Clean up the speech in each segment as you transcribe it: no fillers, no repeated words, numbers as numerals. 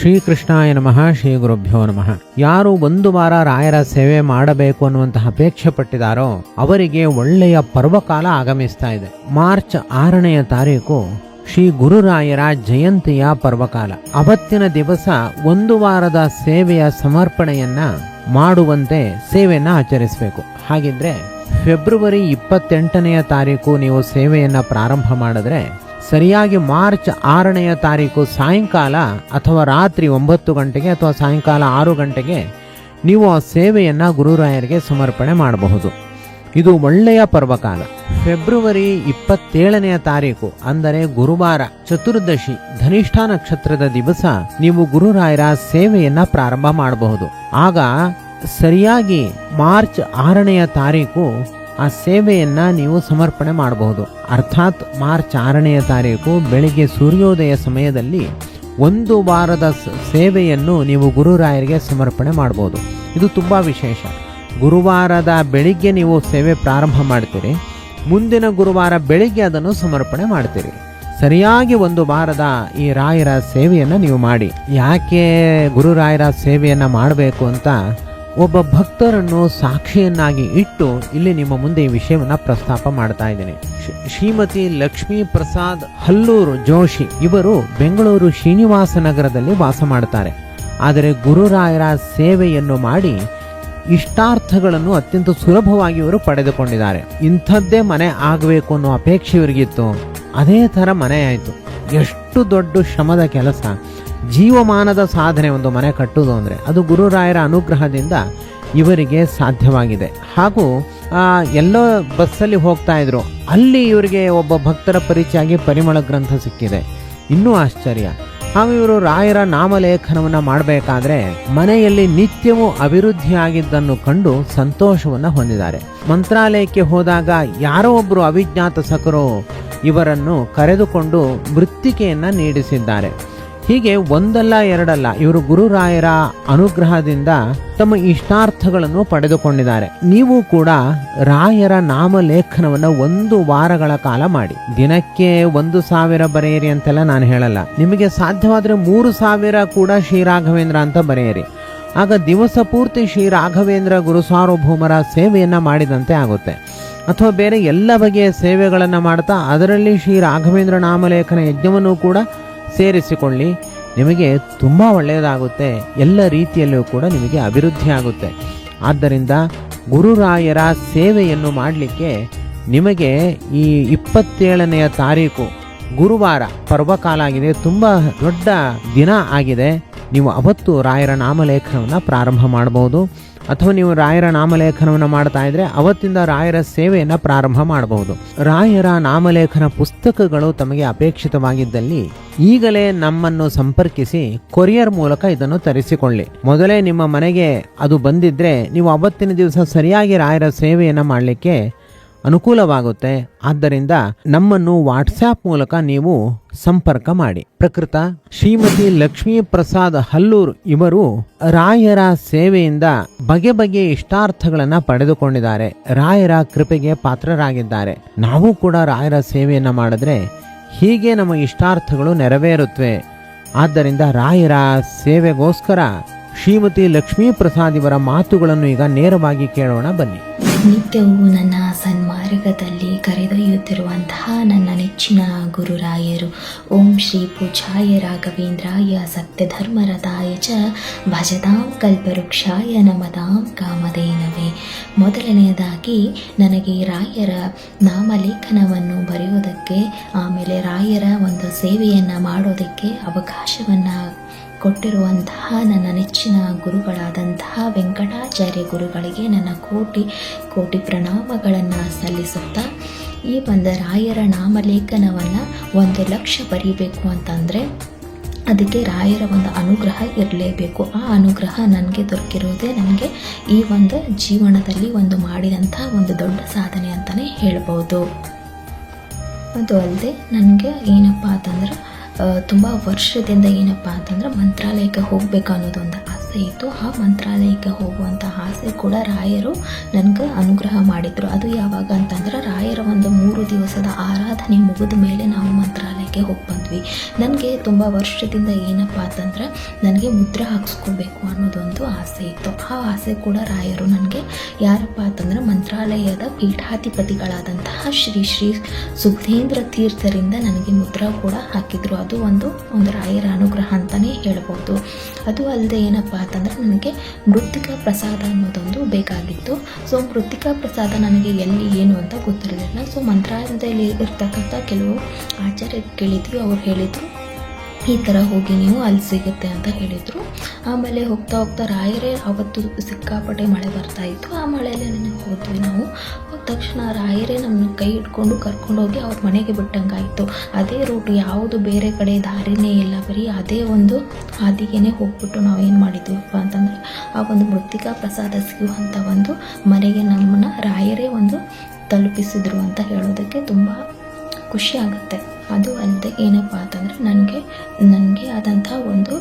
ಶ್ರೀಕೃಷ್ಣಾಯ ನಮಃ. ಶ್ರೀ ಗುರುಭ್ಯೋ ನಮಃ. ಯಾರು ಒಂದು ವಾರ ರಾಯರ ಸೇವೆ ಮಾಡಬೇಕು ಅನ್ನುವಂತಹ ಅಪೇಕ್ಷೆ ಪಟ್ಟಿದಾರೋ ಅವರಿಗೆ ಒಳ್ಳೆಯ ಪರ್ವಕಾಲ ಆಗಮಿಸ್ತಾ ಇದೆ. ಮಾರ್ಚ್ 6ನೇ ತಾರೀಕು ಶ್ರೀ ಗುರುರಾಯರ ಜಯಂತಿಯ ಪರ್ವಕಾಲ. ಅವತ್ತಿನ ದಿವಸ ಒಂದು ವಾರದ ಸೇವೆಯ ಸಮರ್ಪಣೆಯನ್ನ ಮಾಡುವಂತೆ ಸೇವೆಯನ್ನ ಆಚರಿಸಬೇಕು. ಹಾಗಿದ್ರೆ ಫೆಬ್ರವರಿ 28ನೇ ತಾರೀಕು ನೀವು ಸೇವೆಯನ್ನ ಪ್ರಾರಂಭ ಮಾಡಿದ್ರೆ ಸರಿಯಾಗಿ ಮಾರ್ಚ್ 6ನೇ ತಾರೀಕು ಸಾಯಂಕಾಲ ಅಥವಾ ರಾತ್ರಿ 9 ಗಂಟೆಗೆ ಅಥವಾ ಸಾಯಂಕಾಲ 6 ಗಂಟೆಗೆ ನೀವು ಆ ಸೇವೆಯನ್ನು ಗುರುರಾಯರಿಗೆ ಸಮರ್ಪಣೆ ಮಾಡಬಹುದು. ಇದು ಒಳ್ಳೆಯ ಪರ್ವಕಾಲ. ಫೆಬ್ರವರಿ 27ನೇ ತಾರೀಕು ಅಂದರೆ ಗುರುವಾರ ಚತುರ್ದಶಿ ಧನಿಷ್ಠ ನಕ್ಷತ್ರದ ದಿವಸ ನೀವು ಗುರುರಾಯರ ಸೇವೆಯನ್ನ ಪ್ರಾರಂಭ ಮಾಡಬಹುದು. ಆಗ ಸರಿಯಾಗಿ ಮಾರ್ಚ್ 6ನೇ ತಾರೀಕು ಆ ಸೇವೆಯನ್ನ ನೀವು ಸಮರ್ಪಣೆ ಮಾಡಬಹುದು. ಅರ್ಥಾತ್ ಮಾರ್ಚ್ 6ನೇ ತಾರೀಕು ಬೆಳಿಗ್ಗೆ ಸೂರ್ಯೋದಯ ಸಮಯದಲ್ಲಿ ಒಂದು ವಾರದ ಸೇವೆಯನ್ನು ನೀವು ಗುರುರಾಯರಿಗೆ ಸಮರ್ಪಣೆ ಮಾಡಬಹುದು. ಇದು ತುಂಬಾ ವಿಶೇಷ. ಗುರುವಾರದ ಬೆಳಿಗ್ಗೆ ನೀವು ಸೇವೆ ಪ್ರಾರಂಭ ಮಾಡ್ತೀರಿ, ಮುಂದಿನ ಗುರುವಾರ ಬೆಳಿಗ್ಗೆ ಅದನ್ನು ಸಮರ್ಪಣೆ ಮಾಡ್ತೀರಿ. ಸರಿಯಾಗಿ ಒಂದು ವಾರದ ಈ ರಾಯರ ಸೇವೆಯನ್ನು ನೀವು ಮಾಡಿ. ಯಾಕೆ ಗುರುರಾಯರ ಸೇವೆಯನ್ನು ಮಾಡಬೇಕು ಅಂತ ಒಬ್ಬ ಭಕ್ತರನ್ನು ಸಾಕ್ಷಿಯನ್ನಾಗಿ ಇಟ್ಟು ಇಲ್ಲಿ ನಿಮ್ಮ ಮುಂದೆ ಈ ವಿಷಯವನ್ನ ಪ್ರಸ್ತಾಪ ಮಾಡ್ತಾ ಇದ್ದೇನೆ. ಶ್ರೀಮತಿ ಲಕ್ಷ್ಮೀ ಪ್ರಸಾದ್ ಹಲ್ಲೂರು ಜೋಶಿ ಇವರು ಬೆಂಗಳೂರು ಶ್ರೀನಿವಾಸ ನಗರದಲ್ಲಿ ವಾಸ ಮಾಡ್ತಾರೆ. ಆದರೆ ಗುರುರಾಯರ ಸೇವೆಯನ್ನು ಮಾಡಿ ಇಷ್ಟಾರ್ಥಗಳನ್ನು ಅತ್ಯಂತ ಸುಲಭವಾಗಿ ಇವರು ಪಡೆದುಕೊಂಡಿದ್ದಾರೆ. ಇಂಥದ್ದೇ ಮನೆ ಆಗಬೇಕು ಅನ್ನೋ ಅಪೇಕ್ಷೆ ಇವರಿಗಿತ್ತು. ಅದೇ ಥರ ಮನೆ ಆಯಿತು. ಎಷ್ಟು ದೊಡ್ಡ ಶ್ರಮದ ಕೆಲಸ. ಜೀವಮಾನದ ಸಾಧನೆ ಒಂದು ಮನೆ ಕಟ್ಟುವುದು ಅಂದರೆ ಅದು ಗುರುರಾಯರ ಅನುಗ್ರಹದಿಂದ ಇವರಿಗೆ ಸಾಧ್ಯವಾಗಿದೆ. ಹಾಗೂ ಎಲ್ಲೋ ಬಸ್ಸಲ್ಲಿ ಹೋಗ್ತಾ ಇದ್ರು, ಅಲ್ಲಿ ಇವರಿಗೆ ಒಬ್ಬ ಭಕ್ತರ ಪರಿಚಯ ಆಗಿ ಪರಿಮಳ ಗ್ರಂಥ ಸಿಕ್ಕಿದೆ. ಇನ್ನೂ ಆಶ್ಚರ್ಯ. ಹಾಗೂ ಇವರು ರಾಯರ ನಾಮಲೇಖನವನ್ನು ಮಾಡಬೇಕಾದ್ರೆ ಮನೆಯಲ್ಲಿ ನಿತ್ಯವೂ ಅಭಿವೃದ್ಧಿ ಆಗಿದ್ದನ್ನು ಕಂಡು ಸಂತೋಷವನ್ನು ಹೊಂದಿದ್ದಾರೆ. ಮಂತ್ರಾಲಯಕ್ಕೆ ಹೋದಾಗ ಯಾರೋ ಒಬ್ಬರು ಅವಿಜ್ಞಾತ ಸಕರು ಇವರನ್ನು ಕರೆದುಕೊಂಡು ಮೃತ್ತಿಕೆಯನ್ನ ನೀಡಿಸಿದ್ದಾರೆ. ಹೀಗೆ ಒಂದಲ್ಲ ಎರಡಲ್ಲ ಇವರು ಗುರುರಾಯರ ಅನುಗ್ರಹದಿಂದ ತಮ್ಮ ಇಷ್ಟಾರ್ಥಗಳನ್ನು ಪಡೆದುಕೊಂಡಿದ್ದಾರೆ. ನೀವು ಕೂಡ ರಾಯರ ನಾಮಲೇಖನವನ್ನು 1 ವಾರಗಳ ಕಾಲ ಮಾಡಿ. ದಿನಕ್ಕೆ 1,000 ಬರೆಯಿರಿ ಅಂತೆಲ್ಲ ನಾನು ಹೇಳಲ್ಲ. ನಿಮಗೆ ಸಾಧ್ಯವಾದರೆ 3,000 ಕೂಡ ಶ್ರೀ ರಾಘವೇಂದ್ರ ಅಂತ ಬರೆಯಿರಿ. ಆಗ ದಿವಸ ಪೂರ್ತಿ ಶ್ರೀ ರಾಘವೇಂದ್ರ ಗುರು ಸಾರ್ವಭೌಮರ ಸೇವೆಯನ್ನ ಮಾಡಿದಂತೆ ಆಗುತ್ತೆ. ಅಥವಾ ಬೇರೆ ಎಲ್ಲ ಬಗೆಯ ಸೇವೆಗಳನ್ನು ಮಾಡ್ತಾ ಅದರಲ್ಲಿ ಶ್ರೀ ರಾಘವೇಂದ್ರ ನಾಮಲೇಖನ ಯಜ್ಞವನ್ನು ಕೂಡ ಸೇರಿಸಿಕೊಳ್ಳಿ. ನಿಮಗೆ ತುಂಬ ಒಳ್ಳೆಯದಾಗುತ್ತೆ. ಎಲ್ಲ ರೀತಿಯಲ್ಲೂ ಕೂಡ ನಿಮಗೆ ಅಭಿವೃದ್ಧಿ ಆಗುತ್ತೆ. ಆದ್ದರಿಂದ ಗುರುರಾಯರ ಸೇವೆಯನ್ನು ಮಾಡಲಿಕ್ಕೆ ನಿಮಗೆ ಈ 27ನೇ ತಾರೀಕು ಗುರುವಾರ ಪರ್ವಕಾಲ ಆಗಿದೆ. ತುಂಬ ದೊಡ್ಡ ದಿನ ಆಗಿದೆ. ನೀವು ಅವತ್ತು ರಾಯರ ನಾಮಲೇಖನವನ್ನು ಪ್ರಾರಂಭ ಮಾಡಬಹುದು. ಅಥವಾ ನೀವು ರಾಯರ ನಾಮಲೇಖನವನ್ನು ಮಾಡ್ತಾ ಇದ್ರೆ ಅವತ್ತಿಂದ ರಾಯರ ಸೇವೆಯನ್ನು ಪ್ರಾರಂಭ ಮಾಡಬಹುದು. ರಾಯರ ನಾಮಲೇಖನ ಪುಸ್ತಕಗಳು ತಮಗೆ ಅಪೇಕ್ಷಿತವಾಗಿದ್ದಲ್ಲಿ ಈಗಲೇ ನಮ್ಮನ್ನು ಸಂಪರ್ಕಿಸಿ ಕೊರಿಯರ್ ಮೂಲಕ ಇದನ್ನು ತರಿಸಿಕೊಳ್ಳಿ. ಮೊದಲೇ ನಿಮ್ಮ ಮನೆಗೆ ಅದು ಬಂದಿದ್ರೆ ನೀವು ಅವತ್ತಿನ ದಿವಸ ಸರಿಯಾಗಿ ರಾಯರ ಸೇವೆಯನ್ನು ಮಾಡಲಿಕ್ಕೆ ಅನುಕೂಲವಾಗುತ್ತೆ. ಆದ್ದರಿಂದ ನಮ್ಮನ್ನು ವಾಟ್ಸ್ಆಪ್ ಮೂಲಕ ನೀವು ಸಂಪರ್ಕ ಮಾಡಿ. ಪ್ರಕೃತ ಶ್ರೀಮತಿ ಲಕ್ಷ್ಮೀ ಪ್ರಸಾದ್ ಹಲ್ಲೂರು ಇವರು ರಾಯರ ಸೇವೆಯಿಂದ ಬಗೆ ಬಗೆಯ ಇಷ್ಟಾರ್ಥಗಳನ್ನ ಪಡೆದುಕೊಂಡಿದ್ದಾರೆ. ರಾಯರ ಕೃಪೆಗೆ ಪಾತ್ರರಾಗಿದ್ದಾರೆ. ನಾವು ಕೂಡ ರಾಯರ ಸೇವೆಯನ್ನ ಮಾಡಿದ್ರೆ ಹೀಗೆ ನಮ್ಮ ಇಷ್ಟಾರ್ಥಗಳು ನೆರವೇರುತ್ತವೆ. ಆದ್ದರಿಂದ ರಾಯರ ಸೇವೆಗೋಸ್ಕರ ಶ್ರೀಮತಿ ಲಕ್ಷ್ಮೀ ಪ್ರಸಾದ್ ಇವರ ಮಾತುಗಳನ್ನು ಈಗ ನೇರವಾಗಿ ಕೇಳೋಣ ಬನ್ನಿ. ನಿತ್ಯವೂ ನನ್ನ ಸನ್ಮಾರ್ಗದಲ್ಲಿ ಕರೆದೊಯ್ಯುತ್ತಿರುವಂತಹ ನನ್ನ ನೆಚ್ಚಿನ ಗುರುರಾಯರು. ಓಂ ಶ್ರೀ ಪೂಜಾಯ ರಾಘವೇಂದ್ರಾಯ ಸತ್ಯಧರ್ಮರತಾಯ ಚ ಭಜತಾಂ ಕಲ್ಪವೃಕ್ಷಾಯ ನಮತಾಂ ಕಾಮಧೇನವೇ. ಮೊದಲನೆಯದಾಗಿ ನನಗೆ ರಾಯರ ನಾಮಲೇಖನವನ್ನು ಬರೆಯೋದಕ್ಕೆ, ಆಮೇಲೆ ರಾಯರ ಒಂದು ಸೇವೆಯನ್ನು ಮಾಡೋದಕ್ಕೆ ಅವಕಾಶವನ್ನು ಕೊಟ್ಟಿರುವಂತಹ ನನ್ನ ನೆಚ್ಚಿನ ಗುರುಗಳಾದಂತಹ ವೆಂಕಟಾಚಾರ್ಯ ಗುರುಗಳಿಗೆ ನನ್ನ ಕೋಟಿ ಕೋಟಿ ಪ್ರಣಾಮಗಳನ್ನು ಸಲ್ಲಿಸುತ್ತಾ, ಈ ಒಂದು ರಾಯರ ನಾಮಲೇಖನವನ್ನು 1,00,000 ಬರೀಬೇಕು ಅಂತಂದರೆ ಅದಕ್ಕೆ ರಾಯರ ಒಂದು ಅನುಗ್ರಹ ಇರಲೇಬೇಕು. ಆ ಅನುಗ್ರಹ ನನಗೆ ದೊರಕಿರೋದೇ ನನಗೆ ಈ ಒಂದು ಜೀವನದಲ್ಲಿ ಒಂದು ಮಾಡಿದಂಥ ಒಂದು ದೊಡ್ಡ ಸಾಧನೆ ಅಂತಲೇ ಹೇಳ್ಬೋದು. ಅದು ಅಲ್ಲದೆ ನನಗೆ ಏನಪ್ಪ ಅಂತಂದ್ರೆ ತುಂಬ ವರ್ಷದಿಂದ ಏನಪ್ಪ ಅಂತಂದ್ರೆ ಮಂತ್ರಾಲಯಕ್ಕೆ ಹೋಗಬೇಕು ಅನ್ನೋದೊಂದು ಆಸೆ ಇತ್ತು. ಆ ಮಂತ್ರಾಲಯಕ್ಕೆ ಹೋಗುವಂಥ ಆಸೆ ಕೂಡ ರಾಯರು ನನಗೆ ಅನುಗ್ರಹ ಮಾಡಿದರು. ಅದು ಯಾವಾಗ ಅಂತಂದ್ರೆ ರಾಯರ ಒಂದು 3 ದಿವಸದ ಆರಾಧನೆ ಮುಗಿದ ಮೇಲೆ ನಾವು ಮಂತ್ರಾಲಯಕ್ಕೆ ಹೋಗಿ ಬಂದ್ವಿ. ನನಗೆ ತುಂಬ ವರ್ಷದಿಂದ ಏನಪ್ಪ ಅಂತಂದ್ರೆ ನನಗೆ ಮುದ್ರೆ ಹಾಕಿಸ್ಕೋಬೇಕು ಅನ್ನೋದೊಂದು ಆಸೆ ಇತ್ತು. ಆ ಆಸೆ ಕೂಡ ರಾಯರು ನನಗೆ ಯಾರಪ್ಪ ಅಂತಂದರೆ ಮಂತ್ರಾಲಯದ ಪೀಠಾಧಿಪತಿಗಳಾದಂತಹ ಶ್ರೀ ಶ್ರೀ ಸುಬುಧೇಂದ್ರ ತೀರ್ಥರಿಂದ ನನಗೆ ಮುದ್ರಾ ಕೂಡ ಹಾಕಿದ್ರು. ಅದು ಒಂದು ರಾಯರ ಅನುಗ್ರಹ ಅಂತಲೇ ಹೇಳ್ಬೋದು. ಅದು ಅಲ್ಲದೆ ಏನಪ್ಪ ಅಂತಂದರೆ ನನಗೆ ಮೃತ್ತಿಕಾ ಪ್ರಸಾದ ಅನ್ನೋದೊಂದು ಬೇಕಾಗಿತ್ತು. ಸೊ ಮೃತ್ತಿಕಾ ಪ್ರಸಾದ ನನಗೆ ಎಲ್ಲಿ ಏನು ಅಂತ ಗೊತ್ತಿರಲಿಲ್ಲ. ಸೊ ಮಂತ್ರಾಲಯದಲ್ಲಿ ಇರ್ತಕ್ಕಂಥ ಕೆಲವು ಆಚಾರ್ಯ ಕೇಳಿದ್ವಿ. ಅವ್ರು ಹೇಳಿದರು ಈ ಥರ ಹೋಗಿ ನೀವು ಅಲ್ಲಿ ಸಿಗುತ್ತೆ ಅಂತ ಹೇಳಿದರು. ಆಮೇಲೆ ಹೋಗ್ತಾ ಹೋಗ್ತಾ ರಾಯರೇ ಅವತ್ತು ಸಿಕ್ಕಾಪಟ್ಟೆ ಮಳೆ ಬರ್ತಾಯಿತ್ತು. ಆ ಮಳೆಯಲ್ಲೇ ನನಗೆ ಹೋದ್ವಿ. ನಾವು ಹೋದ ತಕ್ಷಣ ರಾಯರೇ ನಮ್ಮನ್ನ ಕೈ ಹಿಡ್ಕೊಂಡು ಕರ್ಕೊಂಡೋಗಿ ಅವ್ರ ಮನೆಗೆ ಬಿಟ್ಟಂಗಾಯಿತು. ಅದೇ ರೂಟು, ಯಾವುದು ಬೇರೆ ಕಡೆ ದಾರಿನೇ ಇಲ್ಲ, ಬರೀ ಅದೇ ಒಂದು ಹಾದಿಗೆ ಹೋಗ್ಬಿಟ್ಟು ನಾವೇನು ಮಾಡಿದ್ವಪ್ಪ ಅಂತಂದರೆ ಆ ಒಂದು ಮೃತ್ತಿಕಾ ಪ್ರಸಾದ ಸಿಗುವಂಥ ಒಂದು ಮನೆಗೆ ನಮ್ಮನ್ನು ರಾಯರೇ ಒಂದು ತಲುಪಿಸಿದ್ರು ಅಂತ ಹೇಳೋದಕ್ಕೆ ತುಂಬ ಖುಷಿ ಆಗುತ್ತೆ. ಅದು ಅಲ್ಲದೆ ಏನಪ್ಪ ಅಂತಂದರೆ ನನಗೆ ಆದಂಥ ಒಂದು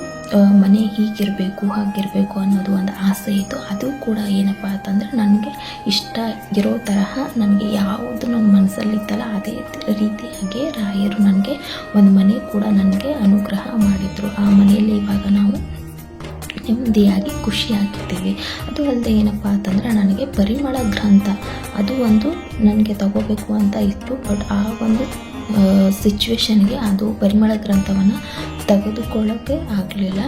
ಮನೆ ಹೀಗಿರಬೇಕು ಹಾಗಿರಬೇಕು ಅನ್ನೋದು ಒಂದು ಆಸೆ ಇತ್ತು. ಅದು ಕೂಡ ಏನಪ್ಪ ಅಂತಂದರೆ ನನಗೆ ಇಷ್ಟ ಇರೋ ತರಹ ನನಗೆ ಯಾವುದು ನನ್ನ ಮನಸ್ಸಲ್ಲಿತ್ತಲ್ಲ ಅದೇ ರೀತಿಯಾಗಿ ರಾಯರು ನನಗೆ ಒಂದು ಮನೆ ಕೂಡ ನನಗೆ ಅನುಗ್ರಹ ಮಾಡಿದರು. ಆ ಮನೆಯಲ್ಲಿ ಇವಾಗ ನಾವು ನೆಮ್ಮದಿಯಾಗಿ ಖುಷಿಯಾಗಿರ್ತೀವಿ. ಅದು ಅಲ್ಲದೆ ಏನಪ್ಪ ಅಂತಂದರೆ ನನಗೆ ಪರಿಮಳ ಗ್ರಂಥ ಅದು ಒಂದು ನನಗೆ ತಗೋಬೇಕು ಅಂತ ಇತ್ತು. ಬಟ್ ಆ ಒಂದು ಸಿಚುವೇಶನ್ಗೆ ಅದು ಪರಿಮಳ ಗ್ರಂಥವನ್ನು ತೆಗೆದುಕೊಳ್ಳೋಕ್ಕೆ ಆಗಲಿಲ್ಲ.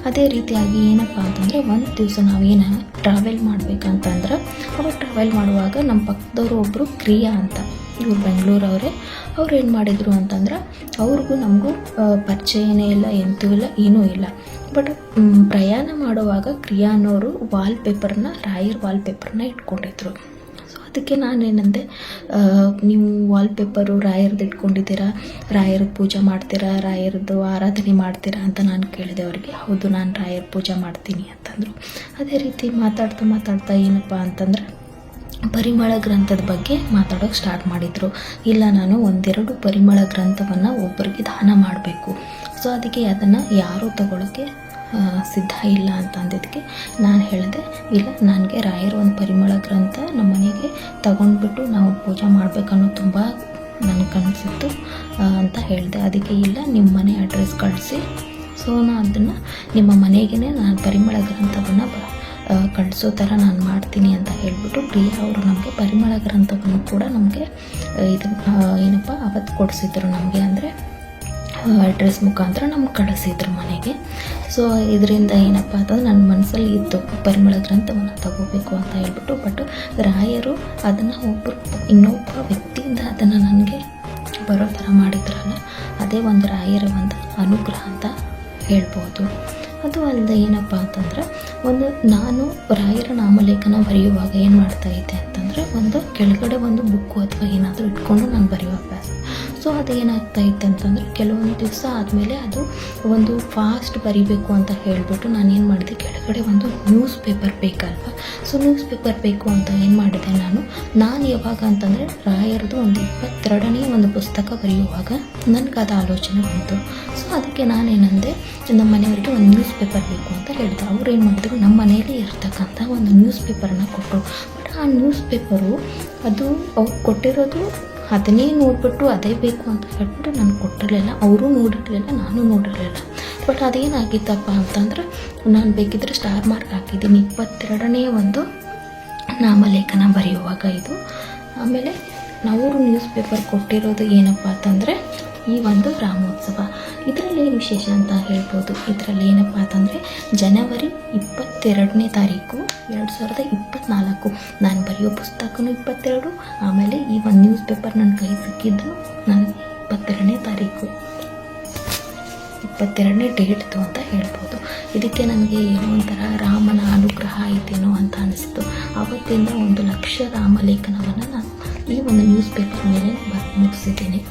ಅದೇ ರೀತಿಯಾಗಿ ಏನಪ್ಪ ಅಂತಂದರೆ ಒಂದು ದಿವಸ ನಾವೇನು ಟ್ರಾವೆಲ್ ಮಾಡಬೇಕಂತಂದ್ರೆ ಅವಾಗ ಟ್ರಾವೆಲ್ ಮಾಡುವಾಗ ನಮ್ಮ ಪಕ್ಕದವರು ಒಬ್ಬರು ಕ್ರಿಯಾ ಅಂತ, ಇವ್ರು ಬೆಂಗಳೂರವರೇ. ಅವ್ರು ಏನು ಮಾಡಿದರು ಅಂತಂದ್ರೆ ಅವ್ರಿಗೂ ನಮಗೂ ಪರಿಚಯನೇ ಇಲ್ಲ, ಎಂತೂ ಇಲ್ಲ, ಏನೂ ಇಲ್ಲ. ಬಟ್ ಪ್ರಯಾಣ ಮಾಡುವಾಗ ಕ್ರಿಯಾ ಅನ್ನೋರು ರಾಯರ್ ವಾಲ್ಪೇಪರ್ನ ಇಟ್ಕೊಂಡಿದ್ರು. ಸೊ ಅದಕ್ಕೆ ನಾನೇನಂದೆ, ನೀವು ವಾಲ್ಪೇಪರು ರಾಯರ್ದು ಇಟ್ಕೊಂಡಿದ್ದೀರಾ, ರಾಯರ ಪೂಜೆ ಮಾಡ್ತೀರಾ, ರಾಯರದ್ದು ಆರಾಧನೆ ಮಾಡ್ತೀರಾ ಅಂತ ನಾನು ಕೇಳಿದೆ ಅವ್ರಿಗೆ. ಹೌದು, ನಾನು ರಾಯರ ಪೂಜೆ ಮಾಡ್ತೀನಿ ಅಂತಂದರು. ಅದೇ ರೀತಿ ಮಾತಾಡ್ತಾ ಏನಪ್ಪ ಅಂತಂದ್ರೆ ಪರಿಮಳ ಗ್ರಂಥದ ಬಗ್ಗೆ ಮಾತಾಡೋಕ್ಕೆ ಸ್ಟಾರ್ಟ್ ಮಾಡಿದರು. ಇಲ್ಲ, ನಾನು 1-2 ಪರಿಮಳ ಗ್ರಂಥವನ್ನು ಒಬ್ಬರಿಗೆ ದಾನ ಮಾಡಬೇಕು. ಸೊ ಅದಕ್ಕೆ ಅದನ್ನು ಯಾರೂ ತಗೊಳ್ಳೋಕ್ಕೆ ಸಿದ್ಧ ಇಲ್ಲ ಅಂತ ಅಂದಿದ್ದಕ್ಕೆ ನಾನು ಹೇಳಿದೆ, ಇಲ್ಲ, ನನಗೆ ರಾಯರ ಒಂದು ಪರಿಮಳ ಗ್ರಂಥ ನಮ್ಮ ಮನೆಗೆ ತಗೊಂಡ್ಬಿಟ್ಟು ನಾವು ಪೂಜೆ ಮಾಡಬೇಕನ್ನೋದು ತುಂಬ ನನಗೆ ಕನಸಿತ್ತು ಅಂತ ಹೇಳಿದೆ. ಅದಕ್ಕೆ ಇಲ್ಲ, ನಿಮ್ಮ ಮನೆ ಅಡ್ರೆಸ್ ಕಳಿಸಿ, ಸೊ ನಾನು ಅದನ್ನು ನಿಮ್ಮ ಮನೆಗೇ ನಾನು ಪರಿಮಳ ಗ್ರಂಥವನ್ನು ಕಳಿಸೋ ಥರ ನಾನು ಮಾಡ್ತೀನಿ ಅಂತ ಹೇಳಿಬಿಟ್ಟು ಪ್ರಿಯಾ ಅವರು ನಮಗೆ ಪರಿಮಳ ಗ್ರಂಥವನ್ನು ಕೂಡ ನಮಗೆ ಅವತ್ತು ಕೊಡಿಸಿದ್ರು ನಮಗೆ. ಅಂದರೆ ಅಡ್ರೆಸ್ ಮುಖಾಂತರ ನಮ್ಗೆ ಕಳಿಸಿದ್ರು ಮನೆಗೆ. ಸೊ ಇದರಿಂದ ಏನಪ್ಪ ಅಂತಂದ್ರೆ ನನ್ನ ಮನಸ್ಸಲ್ಲಿ ಇತ್ತು ಪರಿಮಳ ಗ್ರಂಥವನ್ನು ತಗೋಬೇಕು ಅಂತ ಹೇಳ್ಬಿಟ್ಟು. ಬಟ್ ರಾಯರು ಅದನ್ನು ಇನ್ನೊಬ್ಬ ವ್ಯಕ್ತಿಯಿಂದ ಅದನ್ನು ನನಗೆ ಬರೋ ಥರ ಮಾಡಿದ್ರಲ್ಲ, ಅದೇ ಒಂದು ರಾಯರ ಒಂದು ಅನುಗ್ರಹ ಅಂತ ಹೇಳ್ಬೋದು. ಅದು ಅಲ್ಲದೆ ಏನಪ್ಪ ಅಂತಂದರೆ ನಾನು ರಾಯರ ನಾಮಲೇಖನ ಬರೆಯುವಾಗ ಏನು ಮಾಡ್ತಾಯಿದ್ದೆ ಅಂತಂದರೆ ಕೆಳಗಡೆ ಒಂದು ಬುಕ್ಕು ಅಥವಾ ಏನಾದರೂ ಇಟ್ಕೊಂಡು ನಾನು ಬರೆಯೋ ಅಭ್ಯಾಸ. ಸೊ ಅದೇನಾಗ್ತಾಯಿತ್ತು ಅಂತಂದರೆ ಕೆಲವೊಂದು ದಿವಸ ಆದಮೇಲೆ ಅದು ಒಂದು ಫಾಸ್ಟ್ ಬರಿಬೇಕು ಅಂತ ಹೇಳಿಬಿಟ್ಟು ನಾನೇನು ಮಾಡಿದೆ, ಕೆಳಗಡೆ ಒಂದು ನ್ಯೂಸ್ ಪೇಪರ್ ಬೇಕಲ್ವ. ಸೊ ನ್ಯೂಸ್ ಪೇಪರ್ ಬೇಕು ಅಂತ ಏನು ಮಾಡಿದೆ ನಾನು ಯಾವಾಗ ಅಂತಂದರೆ ರಾಯರದು 22ನೇ ಒಂದು ಪುಸ್ತಕ ಬರೆಯುವಾಗ ನನಗೆ ಅದು ಆಲೋಚನೆ ಬಂತು. ಸೊ ಅದಕ್ಕೆ ನಾನೇನಂದೆ, ನಮ್ಮ ಮನೆಯವರಿಗೆ ಒಂದು ನ್ಯೂಸ್ ಪೇಪರ್ ಬೇಕು ಅಂತ ಹೇಳಿದೆ. ಅವ್ರು ಏನು ಮಾಡಿದ್ರು, ನಮ್ಮ ಮನೆಯಲ್ಲಿ ಇರ್ತಕ್ಕಂಥ ಒಂದು ನ್ಯೂಸ್ ಪೇಪರನ್ನು ಕೊಟ್ಟರು. ಬಟ್ ಆ ನ್ಯೂಸ್ ಪೇಪರು ಅದು ಅವ್ರು ಕೊಟ್ಟಿರೋದು ಅದನ್ನೇ ನೋಡಿಬಿಟ್ಟು ಅದೇ ಬೇಕು ಅಂತ ಹೇಳ್ಬಿಟ್ಟು ನಾನು ಕೊಟ್ಟಿರಲಿಲ್ಲ. ಅವರು ನೋಡಿರಲಿಲ್ಲ, ನಾನು ನೋಡಿರಲಿಲ್ಲ. ಬಟ್ ಅದೇನಾಗಿತ್ತಪ್ಪ ಅಂತಂದ್ರೆ ನಾನು ಬೇಕಿದ್ರೆ ಸ್ಟಾರ್ ಮಾರ್ಕ್ ಹಾಕಿದ್ದೀನಿ 22ನೇ ಒಂದು ನಾಮಲೇಖನ ಬರೆಯುವಾಗ ಇದು. ಆಮೇಲೆ ನಾವು ನ್ಯೂಸ್ ಪೇಪರ್ ಕೊಟ್ಟಿರೋದು ಏನಪ್ಪ ಅಂತಂದರೆ ಈ ಒಂದು ರಾಮೋತ್ಸವ. ಇದರಲ್ಲಿ ಏನು ವಿಶೇಷ ಅಂತ ಹೇಳ್ಬೋದು. ಇದರಲ್ಲಿ ಏನಪ್ಪ ಅಂತಂದರೆ ಜನವರಿ 22ನೇ ತಾರೀಕು 2024 ನಾನು ಬರೆಯೋ ಪುಸ್ತಕನೂ 22. ಆಮೇಲೆ ಈ ಒಂದು ನ್ಯೂಸ್ ಪೇಪರ್ ನನ್ನ ಕೈ ಸಿಕ್ಕಿದ್ದು ನನಗೆ 22ನೇ ತಾರೀಕು 22ನೇ ಡೇಟ್ದು ಅಂತ ಹೇಳ್ಬೋದು. ಇದಕ್ಕೆ ನನಗೆ ಏನೋ ಒಂಥರ ರಾಮನ ಅನುಗ್ರಹ ಆಯ್ತೇನೋ ಅಂತ ಅನಿಸ್ತು. ಆವತ್ತಿಂದ 1,00,000 ರಾಮಲೇಖನವನ್ನು ನಾನು ಈ ಒಂದು ನ್ಯೂಸ್ ಪೇಪರ್ ಮೇಲೆ ಮುಗಿಸಿದ್ದೀನಿ.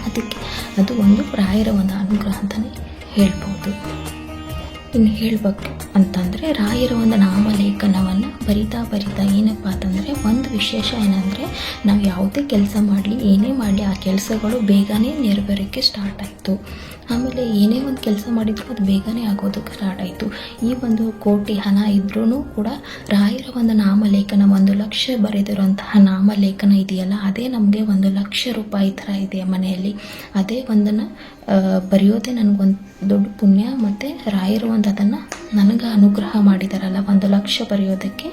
ಅದಕ್ಕೆ ಅದು ಒಂದು ರಾಯರ ಒಂದು ಅನುಗ್ರಹ ಅಂತಲೇ ಹೇಳ್ಬೋದು. ಇನ್ನು ಹೇಳ್ಬೇಕು ಅಂತಂದರೆ ರಾಯರ ಒಂದು ನಾಮಲೇಖನವನ್ನು ಬರಿತಾ ಏನಪ್ಪ ಅಂತಂದರೆ ಒಂದು ವಿಶೇಷ ಏನಂದರೆ, ನಾವು ಯಾವುದೇ ಕೆಲಸ ಮಾಡಲಿ ಏನೇ ಮಾಡಲಿ ಆ ಕೆಲಸಗಳು ಬೇಗನೆ ನೆರವೇರೋಕ್ಕೆ ಸ್ಟಾರ್ಟ್ ಆಯಿತು. ಆಮೇಲೆ ಏನೇ ಒಂದು ಕೆಲಸ ಮಾಡಿದ್ರು ಅದು ಬೇಗನೆ ಆಗೋದಕ್ಕೆ ಸ್ಟಾರ್ಟ್ ಆಯಿತು. ಈ ಒಂದು ಕೋಟಿ ಹಣ ಇದ್ರೂ ಕೂಡ ರಾಯರ ಒಂದು ನಾಮಲೇಖನ 1,00,000 ಬರೆದಿರುವಂತಹ ನಾಮಲೇಖನ ಇದೆಯಲ್ಲ, ಅದೇ ನಮಗೆ 1,00,000 ರೂಪಾಯಿ ಥರ ಇದೆ ಮನೆಯಲ್ಲಿ. ಅದೇ ಒಂದನ್ನು ಬರೆಯೋದೇ ನನಗೊಂದು ದೊಡ್ಡ ಪುಣ್ಯ. ಮತ್ತು ರಾಯರು ಒಂದು ಅದನ್ನು ನನಗೆ ಅನುಗ್ರಹ ಮಾಡಿದಾರಲ್ಲ 1,00,000 ಬರೆಯೋದಕ್ಕೆ,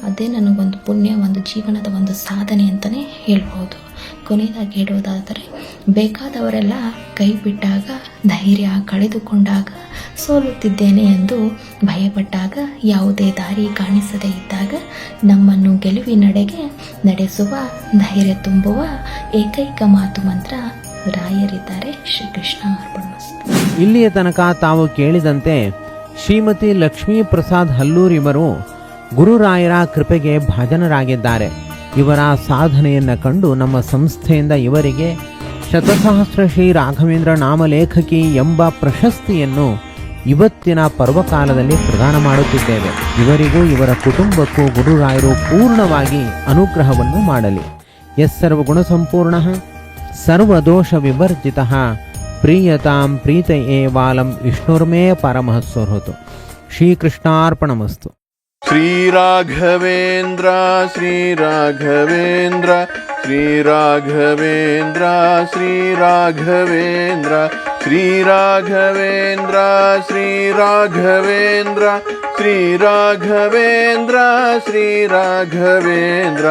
ಅದೇ ನನಗೊಂದು ಪುಣ್ಯ, ಒಂದು ಜೀವನದ ಒಂದು ಸಾಧನೆ ಅಂತಲೇ ಹೇಳ್ಬೋದು. ಕೊನೆಯದಾಗಿ ಹೇಳೋದಾದರೆ, ಬೇಕಾದವರೆಲ್ಲ ಕೈ ಬಿಟ್ಟಾಗ, ಧೈರ್ಯ ಕಳೆದುಕೊಂಡಾಗ, ಸೋಲುತ್ತಿದ್ದೇನೆ ಎಂದು ಭಯಪಟ್ಟಾಗ, ಯಾವುದೇ ದಾರಿ ಕಾಣಿಸದೇ ಇದ್ದಾಗ ನಮ್ಮನ್ನು ಗೆಲುವಿನೆಡೆಗೆ ನಡೆಸುವ ಧೈರ್ಯ ತುಂಬುವ ಏಕೈಕ ಮಾತು ಮಂತ್ರ ರಾಯರಿದ್ದಾರೆ. ಶ್ರೀಕೃಷ್ಣ ಅರ್ಪಣಮಸ್ತು. ಇಲ್ಲಿಯ ತನಕ ತಾವು ಕೇಳಿದಂತೆ ಶ್ರೀಮತಿ ಲಕ್ಷ್ಮೀ ಪ್ರಸಾದ್ ಹಲ್ಲೂರ್ ಇವರು ಗುರುರಾಯರ ಕೃಪೆಗೆ ಭಾಜನರಾಗಿದ್ದಾರೆ. ಇವರ ಸಾಧನೆಯನ್ನು ಕಂಡು ನಮ್ಮ ಸಂಸ್ಥೆಯಿಂದ ಇವರಿಗೆ ಶತಸಹಸ್ರ ಶ್ರೀ ರಾಘವೇಂದ್ರ ನಾಮಲೇಖಕಿ ಎಂಬ ಪ್ರಶಸ್ತಿಯನ್ನು ಇವತ್ತಿನ ಪರ್ವಕಾಲದಲ್ಲಿ ಪ್ರದಾನ ಮಾಡುತ್ತಿದ್ದೇವೆ. ಇವರಿಗೂ ಇವರ ಕುಟುಂಬಕ್ಕೂ ಗುರುರಾಯರು ಪೂರ್ಣವಾಗಿ ಅನುಗ್ರಹವನ್ನು ಮಾಡಲಿ. ಯಸ್ಸರ್ವಗುಣ ಸಂಪೂರ್ಣಃ ಸರ್ವದೋಷ ವಿವರ್ಜಿತಃ ಪ್ರೀಯತಾಂ ಪ್ರೀತ ಏವಾಲಂ ವಿಷ್ಣುರ್ಮೇ ಪರಮಃ ಸುಹೃತು. ಶ್ರೀಕೃಷ್ಣಾರ್ಪಣಮಸ್ತು. ಶ್ರೀರಾಘವೇಂದ್ರ ಶ್ರೀರಾಘವೇಂದ್ರ ಶ್ರೀರಾಘವೇಂದ್ರ ಶ್ರೀರಾಘವೇಂದ್ರ ಶ್ರೀರಾಘವೇಂದ್ರ ಶ್ರೀರಾಘವೇಂದ್ರ ಶ್ರೀರಾಘವೇಂದ್ರ ಶ್ರೀರಾಘವೇಂದ್ರ